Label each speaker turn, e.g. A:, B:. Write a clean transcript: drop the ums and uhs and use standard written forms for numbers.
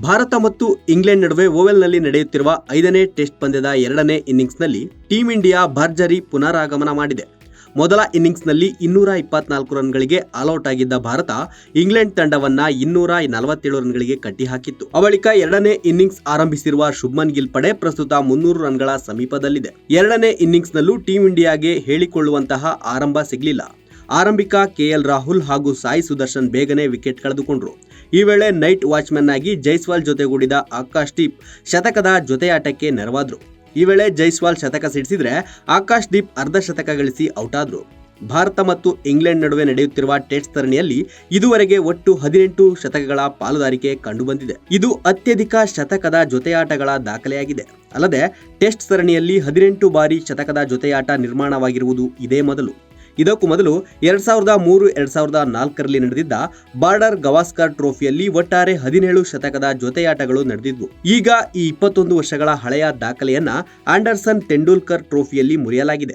A: ಭಾರತ ಮತ್ತು ಇಂಗ್ಲೆಂಡ್ ನಡುವೆ ಓವೆಲ್ನಲ್ಲಿ ನಡೆಯುತ್ತಿರುವ 5ನೇ ಟೆಸ್ಟ್ ಪಂದ್ಯದ 2ನೇ ಇನ್ನಿಂಗ್ಸ್ನಲ್ಲಿ ಟೀಂ ಇಂಡಿಯಾ ಭರ್ಜರಿ ಪುನರಾಗಮನ ಮಾಡಿದೆ. ಮೊದಲ ಇನ್ನಿಂಗ್ಸ್ನಲ್ಲಿ 224 ರನ್ಗಳಿಗೆ ಆಲ್ಔಟ್ ಆಗಿದ್ದ ಭಾರತ ಇಂಗ್ಲೆಂಡ್ ತಂಡವನ್ನ 247 ರನ್ಗಳಿಗೆ ಕಟ್ಟಿಹಾಕಿತ್ತು. ಬಳಿಕ 2ನೇ ಇನ್ನಿಂಗ್ಸ್ ಆರಂಭಿಸಿರುವ ಶುಭ್ಮನ್ ಗಿಲ್ ಪಡೆ ಪ್ರಸ್ತುತ 300 ರನ್ಗಳ ಸಮೀಪದಲ್ಲಿದೆ. 2ನೇ ಇನ್ನಿಂಗ್ಸ್ನಲ್ಲೂ ಟೀಂ ಇಂಡಿಯಾಗೆ ಹೇಳಿಕೊಳ್ಳುವಂತಹ ಆರಂಭ ಸಿಗಲಿಲ್ಲ. ಆರಂಭಿಕ ಕೆಎಲ್ ರಾಹುಲ್ ಹಾಗೂ ಸಾಯಿ ಸುದರ್ಶನ್ ಬೇಗನೆ ವಿಕೆಟ್ ಕಳೆದುಕೊಂಡ್ರು. ಈ ವೇಳೆ ನೈಟ್ ವಾಚ್ಮನ್ ಆಗಿ ಜೈಸ್ವಾಲ್ ಜೊತೆಗೂಡಿದ ಆಕಾಶ್ ದೀಪ್ ಶತಕದ ಜೊತೆಯಾಟಕ್ಕೆ ನೆರವಾದ್ರು. ಈ ವೇಳೆ ಜೈಸ್ವಾಲ್ ಶತಕ ಸಿಡಿಸಿದ್ರೆ ಆಕಾಶ್ ದೀಪ್ ಅರ್ಧ ಶತಕ ಗಳಿಸಿ ಔಟ್ ಆದ್ರು. ಭಾರತ ಮತ್ತು ಇಂಗ್ಲೆಂಡ್ ನಡುವೆ ನಡೆಯುತ್ತಿರುವ ಟೆಸ್ಟ್ ಸರಣಿಯಲ್ಲಿ ಇದುವರೆಗೆ ಒಟ್ಟು 18 ಶತಕಗಳ ಪಾಲುದಾರಿಕೆ ಕಂಡುಬಂದಿದೆ. ಇದು ಅತ್ಯಧಿಕ ಶತಕದ ಜೊತೆಯಾಟಗಳ ದಾಖಲೆಯಾಗಿದೆ. ಅಲ್ಲದೆ ಟೆಸ್ಟ್ ಸರಣಿಯಲ್ಲಿ 18 ಬಾರಿ ಶತಕದ ಜೊತೆಯಾಟ ನಿರ್ಮಾಣವಾಗಿರುವುದು ಇದೇ ಮೊದಲು. ಇದಕ್ಕೂ ಮೊದಲು 2003-2004ರಲ್ಲಿ ನಡೆದಿದ್ದ ಬಾರ್ಡರ್ ಗವಾಸ್ಕರ್ ಟ್ರೋಫಿಯಲ್ಲಿ ಒಟ್ಟಾರೆ 17 ಶತಕದ ಜೊತೆಯಾಟಗಳು ನಡೆದಿದ್ವು. ಈಗ ಈ 21 ವರ್ಷಗಳ ಹಳೆಯ ದಾಖಲೆಯನ್ನ ಆಂಡರ್ಸನ್ ತೆಂಡೂಲ್ಕರ್ ಟ್ರೋಫಿಯಲ್ಲಿ ಮುರಿಯಲಾಗಿದೆ.